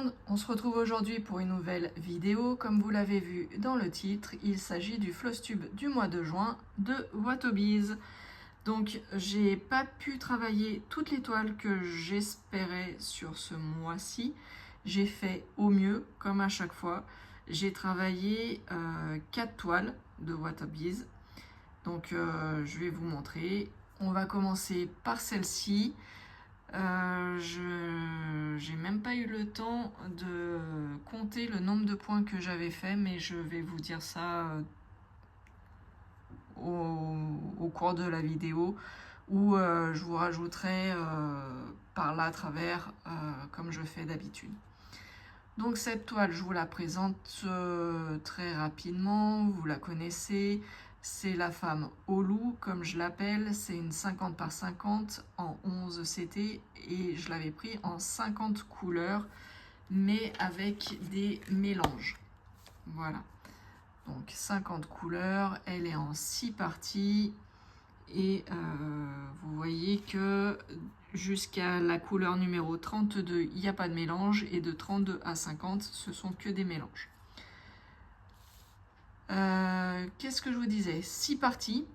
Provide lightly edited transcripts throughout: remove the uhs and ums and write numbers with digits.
monde, on se retrouve aujourd'hui pour une nouvelle vidéo. Comme vous l'avez vu dans le titre, il s'agit du floss tube du mois de juin de Watobiz. Donc j'ai pas pu travailler toutes les toiles que j'espérais sur ce mois-ci. J'ai fait au mieux, comme à chaque fois. J'ai travaillé 4 toiles de Watobiz. Donc je vais vous montrer. On va commencer par celle-ci. J'ai même pas eu le temps de compter le nombre de points que j'avais fait, mais je vais vous dire ça au cours de la vidéo, où je vous rajouterai par là à travers comme je fais d'habitude. Donc cette toile, je vous la présente très rapidement, vous la connaissez. C'est la femme au loup, comme je l'appelle. C'est une 50 par 50 en 11 CT et je l'avais pris en 50 couleurs, mais avec des mélanges. Voilà. Donc 50 couleurs, elle est en 6 parties. Et vous voyez que jusqu'à la couleur numéro 32, il n'y a pas de mélange. Et de 32 à 50, ce sont que des mélanges. Qu'est-ce que je vous disais? 6 parties.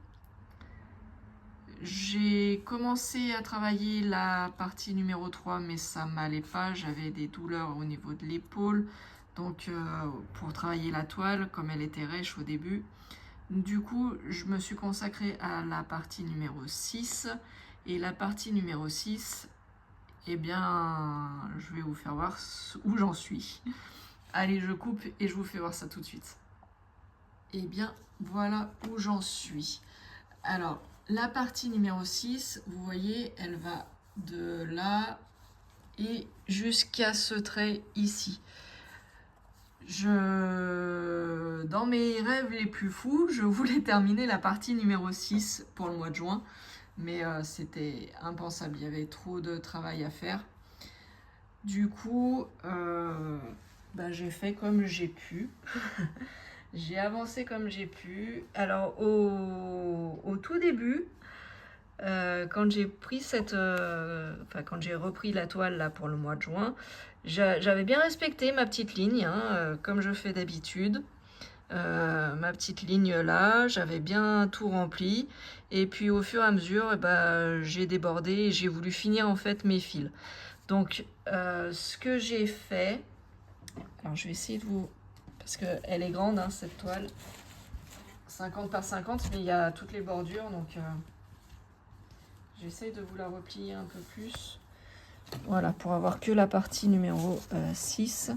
J'ai commencé à travailler la partie numéro 3, mais ça m'allait pas. J'avais des douleurs au niveau de l'épaule. Donc, pour travailler la toile, comme elle était rêche au début, du coup, je me suis consacrée à la partie numéro 6. Et la partie numéro 6, eh bien, je vais vous faire voir où j'en suis. Allez, je coupe et je vous fais voir ça tout de suite. Eh bien, voilà où j'en suis. Alors, la partie numéro 6, vous voyez, elle va de là et jusqu'à ce trait ici. Dans mes rêves les plus fous, je voulais terminer la partie numéro 6 pour le mois de juin, mais c'était impensable, il y avait trop de travail à faire. Du coup, j'ai fait comme j'ai pu. J'ai avancé comme j'ai pu. Alors, au tout début, quand j'ai pris quand j'ai repris la toile là pour le mois de juin, j'avais bien respecté ma petite ligne, comme je fais d'habitude. Ma petite ligne là, j'avais bien tout rempli. Et puis au fur et à mesure, j'ai débordé et j'ai voulu finir en fait mes fils. Donc, ce que j'ai fait, alors je vais essayer de vous, parce qu'elle est grande cette toile, 50 par 50, mais il y a toutes les bordures, donc j'essaye de vous la replier un peu plus. Voilà, pour avoir que la partie numéro 6.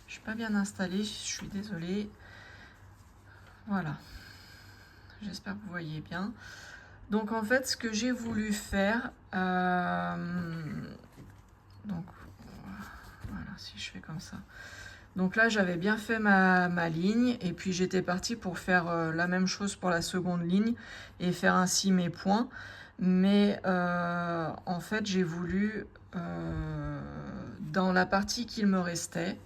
Je suis pas bien installée, je suis désolée. Voilà. J'espère que vous voyez bien. Donc en fait, ce que j'ai voulu faire, donc voilà, si je fais comme ça. Donc là, j'avais bien fait ma ligne et puis j'étais partie pour faire la même chose pour la seconde ligne et faire ainsi mes points. Mais en fait, j'ai voulu, dans la partie qu'il me restait,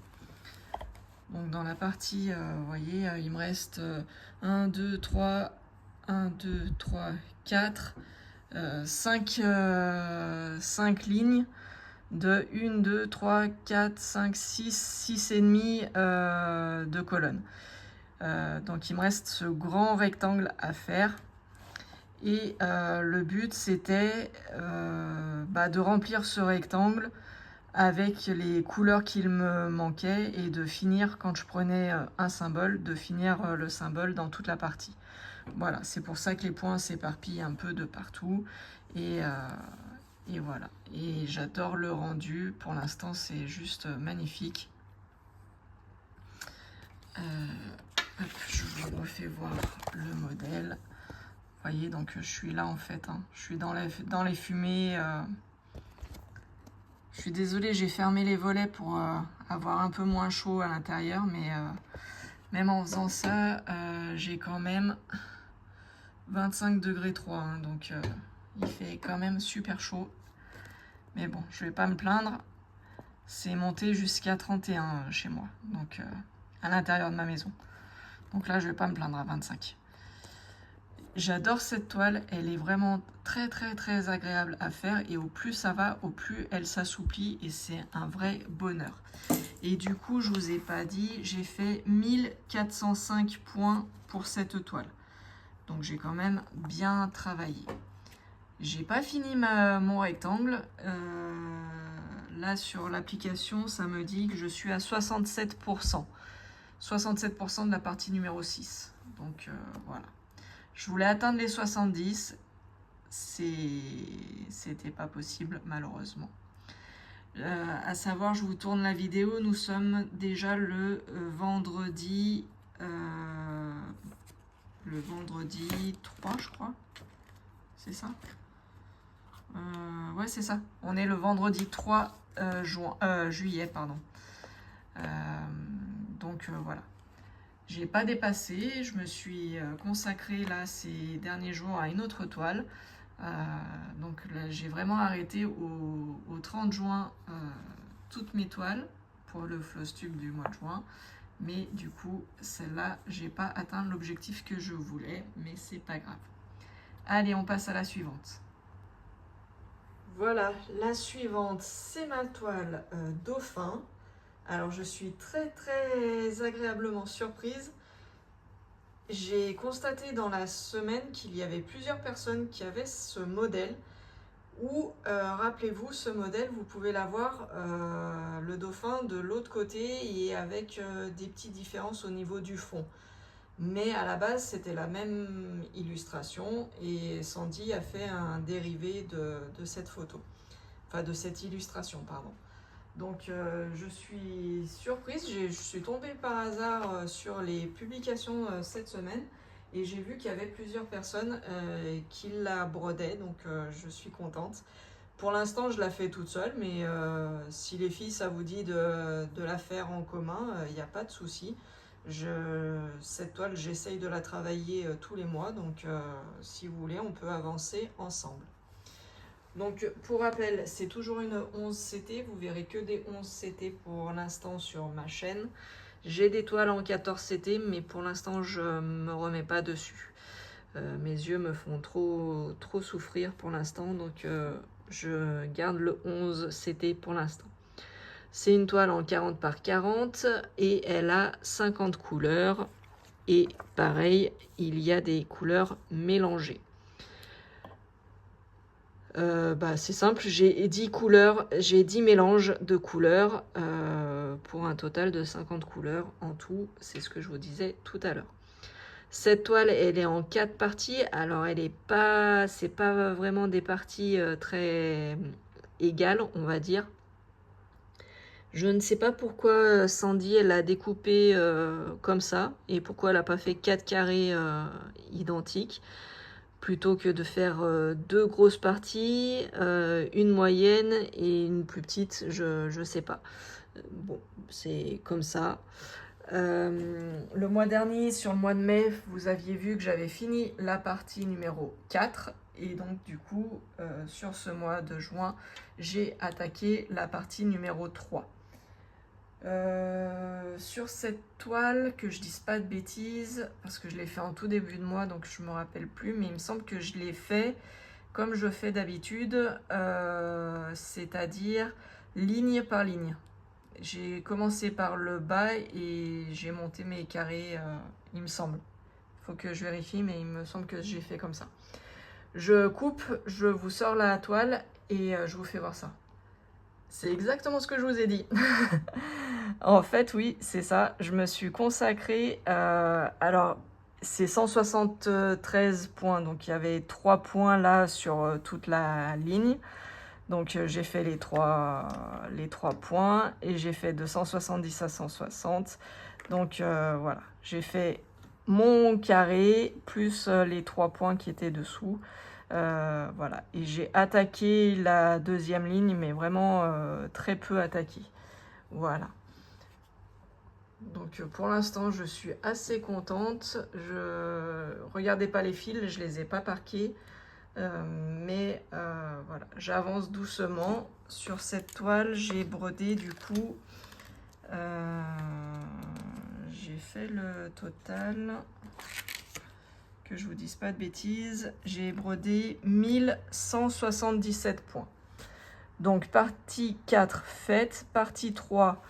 donc dans la partie, vous voyez, il me reste 1, 2, 3, 1, 2, 3, 4, 5 lignes de 1, 2, 3, 4, 5, 6 et demi de colonnes. Donc il me reste ce grand rectangle à faire. Et le but c'était de remplir ce rectangle avec les couleurs qu'il me manquait et de finir, quand je prenais un symbole, de finir le symbole dans toute la partie. Voilà, c'est pour ça que les points s'éparpillent un peu de partout. Et voilà. Et j'adore le rendu. Pour l'instant, c'est juste magnifique. Je vous refais voir le modèle. Vous voyez, donc je suis là en fait. Je suis dans les fumées. Je suis désolée, j'ai fermé les volets pour avoir un peu moins chaud à l'intérieur. Mais même en faisant ça, j'ai quand même 25 degrés 3. Donc il fait quand même super chaud. Mais bon, je vais pas me plaindre. C'est monté jusqu'à 31 chez moi, donc à l'intérieur de ma maison. Donc là, je vais pas me plaindre à 25. J'adore cette toile, elle est vraiment très très très agréable à faire et au plus ça va, au plus elle s'assouplit et c'est un vrai bonheur. Et du coup, je vous ai pas dit, j'ai fait 1405 points pour cette toile. Donc j'ai quand même bien travaillé. J'ai pas fini mon rectangle. Là sur l'application, ça me dit que je suis à 67%. 67% de la partie numéro 6. Donc voilà. Je voulais atteindre les 70. C'était pas possible malheureusement. À savoir, je vous tourne la vidéo. Nous sommes déjà le vendredi 3, je crois. C'est ça? Ouais, c'est ça. On est le vendredi 3 juillet, pardon. Donc voilà. J'ai pas dépassé. Je me suis consacrée là ces derniers jours à une autre toile. Donc là, j'ai vraiment arrêté au 30 juin toutes mes toiles pour le Flosstube du mois de juin. Mais du coup, celle-là, j'ai pas atteint l'objectif que je voulais, mais c'est pas grave. Allez, on passe à la suivante. Voilà, la suivante, c'est ma toile dauphin. Alors, je suis très très agréablement surprise. J'ai constaté dans la semaine qu'il y avait plusieurs personnes qui avaient ce modèle où, rappelez-vous, ce modèle, vous pouvez l'avoir le dauphin de l'autre côté et avec des petites différences au niveau du fond. Mais à la base, c'était la même illustration et Sandy a fait un dérivé de cette photo. Enfin, de cette illustration, pardon. Donc, je suis surprise. Je suis tombée par hasard sur les publications cette semaine et j'ai vu qu'il y avait plusieurs personnes qui la brodaient. Donc, je suis contente. Pour l'instant, je la fais toute seule, mais si les filles, ça vous dit de la faire en commun, il n'y a pas de souci. Cette toile, j'essaye de la travailler tous les mois, donc si vous voulez, on peut avancer ensemble. Donc pour rappel, c'est toujours une 11 CT, vous verrez que des 11 CT pour l'instant sur ma chaîne. J'ai des toiles en 14 CT, mais pour l'instant, je ne me remets pas dessus. Mes yeux me font trop souffrir pour l'instant, donc je garde le 11 CT pour l'instant. C'est une toile en 40 par 40 et elle a 50 couleurs. Et pareil, il y a des couleurs mélangées. C'est simple, j'ai 10 couleurs, j'ai 10 mélanges de couleurs pour un total de 50 couleurs en tout. C'est ce que je vous disais tout à l'heure. Cette toile, elle est en 4 parties. Alors, c'est pas vraiment des parties très égales, on va dire. Je ne sais pas pourquoi Sandy, elle a découpé comme ça et pourquoi elle n'a pas fait 4 carrés identiques plutôt que de faire 2 grosses parties, une moyenne et une plus petite, je sais pas. Bon, c'est comme ça. Le mois dernier, sur le mois de mai, vous aviez vu que j'avais fini la partie numéro 4. Et donc, du coup, sur ce mois de juin, j'ai attaqué la partie numéro 3. Sur cette toile, que je dise pas de bêtises, parce que je l'ai fait en tout début de mois, donc je me rappelle plus, mais il me semble que je l'ai fait comme je fais d'habitude, c'est-à-dire ligne par ligne. J'ai commencé par le bas et j'ai monté mes carrés, il me semble. Il faut que je vérifie, mais il me semble que j'ai fait comme ça. Je coupe, je vous sors la toile et je vous fais voir ça. C'est exactement ce que je vous ai dit. En fait, oui, c'est ça. Je me suis consacrée. Alors, c'est 173 points. Donc, il y avait 3 points là sur toute la ligne. Donc, j'ai fait les 3 points et j'ai fait de 170 à 160. Donc, voilà. J'ai fait mon carré plus les 3 points qui étaient dessous. Voilà. Et j'ai attaqué la deuxième ligne, mais vraiment très peu attaqué. Voilà. Donc pour l'instant, je suis assez contente. Regardez pas les fils, je les ai pas parqués. Mais voilà, j'avance doucement. Sur cette toile, j'ai brodé du coup. J'ai fait le total. que je vous dise pas de bêtises, j'ai brodé 1177 points. Donc partie 4 faite, partie 3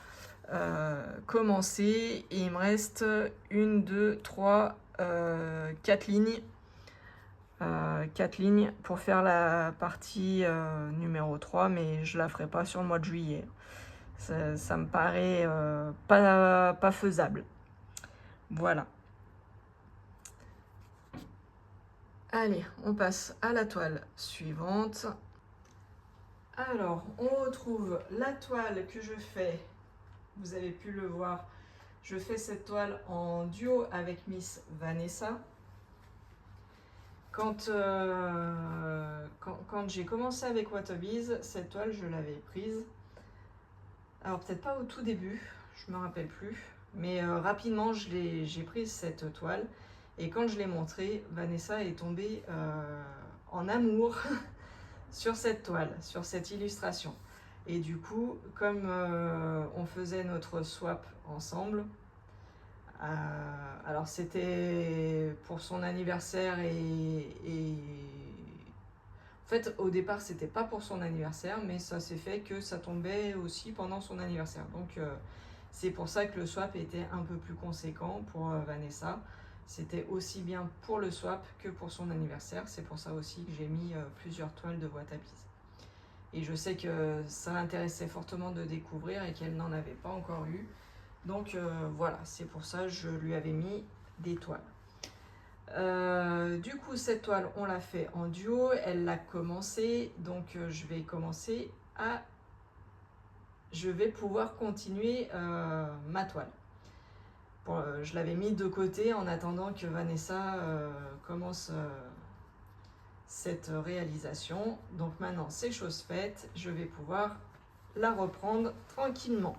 commencée, et il me reste 1, 2, 3, 4 lignes. 4 lignes pour faire la partie numéro 3, mais je la ferai pas sur le mois de juillet. Ça me paraît pas faisable. Voilà. Allez, on passe à la toile suivante. Alors, on retrouve la toile que je fais. Vous avez pu le voir. Je fais cette toile en duo avec Miss Vanessa. Quand j'ai commencé avec Watobiz, cette toile, je l'avais prise. Alors, peut-être pas au tout début, je me rappelle plus. Mais rapidement, j'ai pris cette toile. Et quand je l'ai montrée, Vanessa est tombée en amour sur cette toile, sur cette illustration. Et du coup, comme on faisait notre swap ensemble, alors c'était pour son anniversaire et en fait au départ c'était pas pour son anniversaire, mais ça s'est fait que ça tombait aussi pendant son anniversaire. Donc c'est pour ça que le swap était un peu plus conséquent pour Vanessa. C'était aussi bien pour le swap que pour son anniversaire. C'est pour ça aussi que j'ai mis plusieurs toiles de Watobiz. Et je sais que ça l'intéressait fortement de découvrir et qu'elle n'en avait pas encore eu. Donc voilà, c'est pour ça que je lui avais mis des toiles. Du coup, cette toile, on l'a fait en duo. Elle l'a commencé. Donc je vais commencer à... Je vais pouvoir continuer ma toile. Bon, je l'avais mis de côté en attendant que Vanessa commence cette réalisation. Donc maintenant, c'est chose faite. Je vais pouvoir la reprendre tranquillement.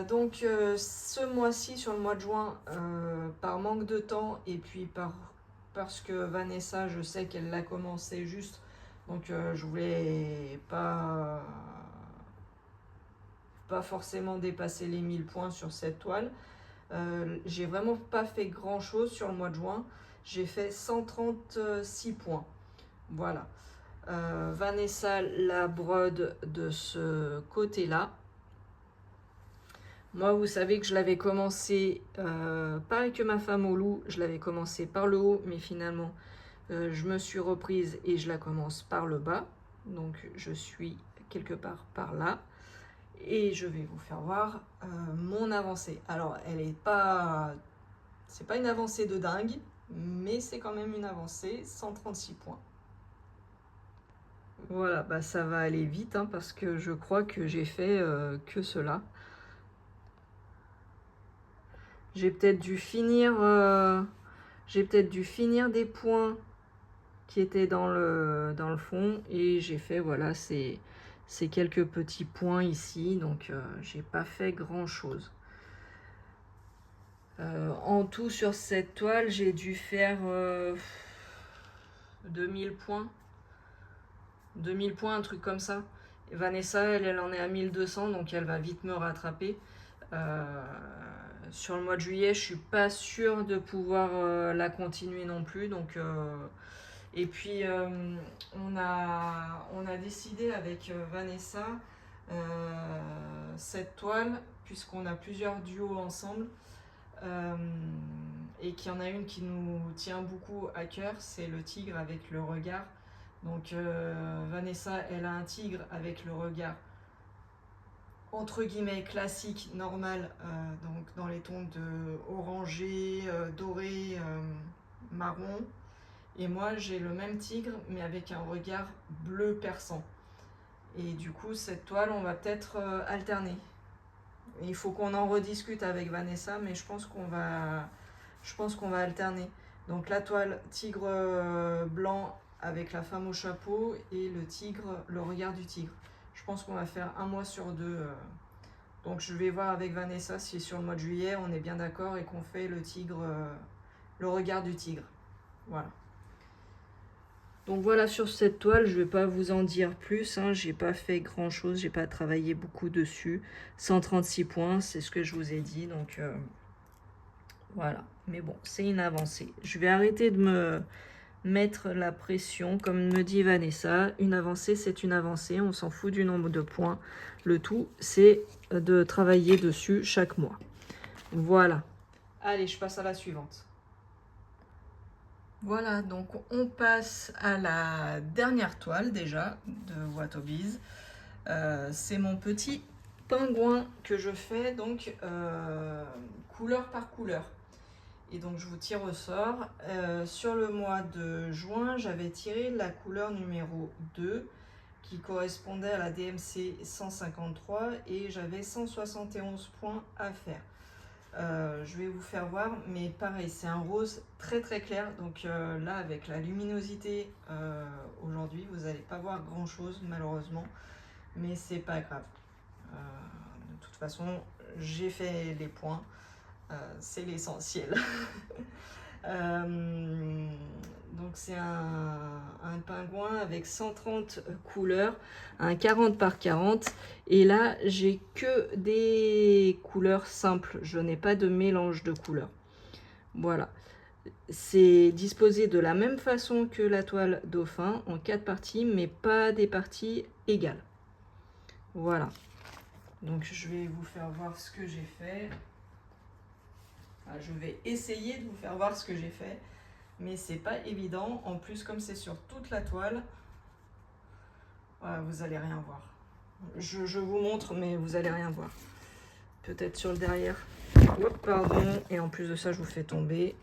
Donc ce mois-ci, sur le mois de juin, par manque de temps et puis parce que Vanessa, je sais qu'elle l'a commencé juste, donc je voulais pas forcément dépasser les 1000 points sur cette toile. J'ai vraiment pas fait grand chose sur le mois de juin, j'ai fait 136 points. Voilà. Vanessa la brode de ce côté-là. Moi, vous savez que je l'avais commencé, pareil que ma femme au loup, je l'avais commencé par le haut, mais finalement, je me suis reprise et je la commence par le bas. Donc, je suis quelque part par là. Et je vais vous faire voir mon avancée. Alors, c'est pas une avancée de dingue, mais c'est quand même une avancée, 136 points. Voilà, bah ça va aller vite, hein, parce que je crois que j'ai fait que cela. J'ai peut-être dû finir des points qui étaient dans le fond, et j'ai fait, voilà, ces quelques petits points ici, donc j'ai pas fait grand chose. En tout sur cette toile, j'ai dû faire 2000 points. 2000 points, un truc comme ça. Et Vanessa, elle en est à 1200, donc elle va vite me rattraper. Sur le mois de juillet, je suis pas sûre de pouvoir la continuer non plus. Donc, et puis, on a décidé avec Vanessa cette toile, puisqu'on a plusieurs duos ensemble, et qu'il y en a une qui nous tient beaucoup à cœur, c'est le tigre avec le regard. Donc Vanessa, elle a un tigre avec le regard entre guillemets classique, normal, donc dans les tons de orangé, doré, marron. Et moi, j'ai le même tigre, mais avec un regard bleu perçant. Et du coup, cette toile, on va peut-être alterner. Et il faut qu'on en rediscute avec Vanessa, mais je pense qu'on va alterner. Donc la toile tigre blanc avec la femme au chapeau et le tigre, le regard du tigre. Je pense qu'on va faire un mois sur deux. Donc je vais voir avec Vanessa si sur le mois de juillet on est bien d'accord et qu'on fait le tigre, le regard du tigre. Voilà. Donc voilà, sur cette toile, je ne vais pas vous en dire plus, hein, j'ai pas fait grand chose, j'ai pas travaillé beaucoup dessus. 136 points, c'est ce que je vous ai dit, donc voilà. Mais bon, c'est une avancée. Je vais arrêter de me mettre la pression, comme me dit Vanessa. Une avancée, c'est une avancée. On s'en fout du nombre de points. Le tout, c'est de travailler dessus chaque mois. Voilà. Allez, je passe à la suivante. Voilà, donc on passe à la dernière toile déjà de Watobiz. C'est mon petit pingouin que je fais donc couleur par couleur. Et donc je vous tire au sort. Sur le mois de juin, j'avais tiré la couleur numéro 2 qui correspondait à la DMC 153 et j'avais 171 points à faire. Je vais vous faire voir, mais pareil, c'est un rose très très clair. Donc là, avec la luminosité aujourd'hui, vous n'allez pas voir grand chose malheureusement, mais c'est pas grave. De toute façon, j'ai fait les points, c'est l'essentiel. Donc c'est un pingouin avec 130 couleurs, un 40 par 40 et là j'ai que des couleurs simples, je n'ai pas de mélange de couleurs. Voilà, c'est disposé de la même façon que la toile dauphin en 4 parties mais pas des parties égales. Voilà, donc je vais vous faire voir ce que j'ai fait. Je vais essayer de vous faire voir ce que j'ai fait, mais c'est pas évident. En plus, comme c'est sur toute la toile, vous allez rien voir. Je vous montre, mais vous allez rien voir. Peut-être sur le derrière. Oups, pardon. Et en plus de ça, je vous fais tomber.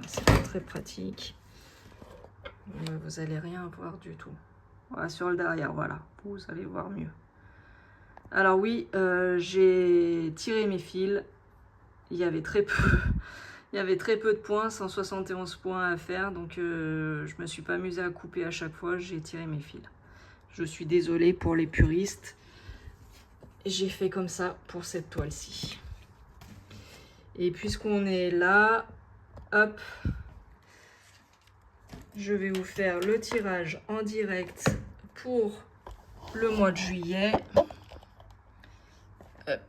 C'est pas très pratique. Vous allez rien voir du tout. Voilà, sur le derrière, voilà. Vous allez voir mieux. Alors oui, j'ai tiré mes fils, il y avait très peu, de points, 171 points à faire, donc je me suis pas amusée à couper à chaque fois, j'ai tiré mes fils. Je suis désolée pour les puristes, j'ai fait comme ça pour cette toile-ci. Et puisqu'on est là, hop, je vais vous faire le tirage en direct pour le mois de juillet. Hop.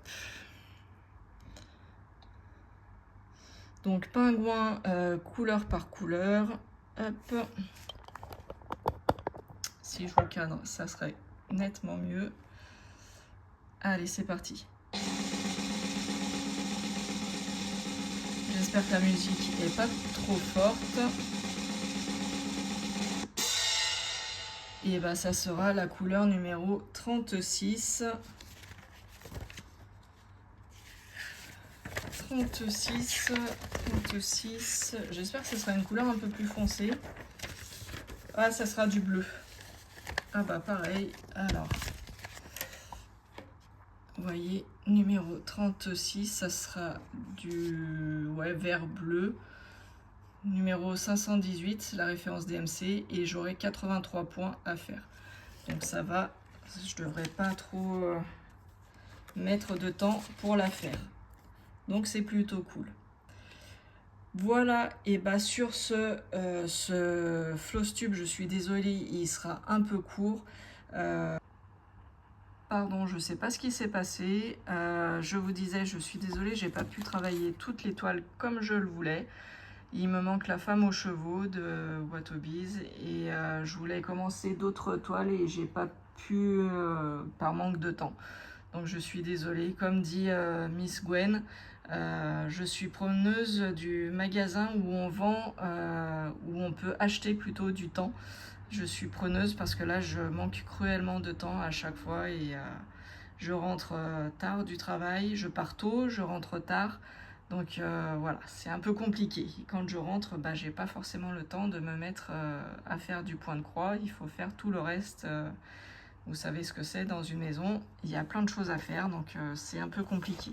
Donc pingouin couleur par couleur. Hop. Si je vous cadre, ça serait nettement mieux. Allez, c'est parti. J'espère que la musique n'est pas trop forte. Et bah ça sera la couleur numéro 36. 36, j'espère que ce sera une couleur un peu plus foncée. Ah, ça sera du bleu. Ah bah pareil, alors. Vous voyez, numéro 36, ça sera du vert bleu. Numéro 518, la référence DMC, et j'aurai 83 points à faire. Donc ça va, je devrais pas trop mettre de temps pour la faire. Donc c'est plutôt cool. Voilà, et bah sur ce floss tube, je suis désolée, il sera un peu court. Pardon, je sais pas ce qui s'est passé. Je vous disais, je suis désolée, j'ai pas pu travailler toutes les toiles comme je le voulais. Il me manque la femme aux chevaux de Watobiz et je voulais commencer d'autres toiles et j'ai pas pu par manque de temps. Donc je suis désolée, comme dit Miss Gwen, je suis promeneuse du magasin où on vend, où on peut acheter plutôt du temps. Je suis preneuse parce que là je manque cruellement de temps à chaque fois et je rentre tard du travail, je pars tôt, je rentre tard. Donc voilà, c'est un peu compliqué. Et quand je rentre, bah, j'ai pas forcément le temps de me mettre à faire du point de croix. Il faut faire tout le reste. Vous savez ce que c'est dans une maison. Il y a plein de choses à faire, donc c'est un peu compliqué.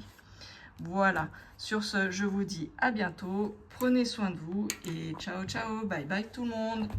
Voilà, sur ce, je vous dis à bientôt. Prenez soin de vous et ciao, ciao. Bye bye tout le monde.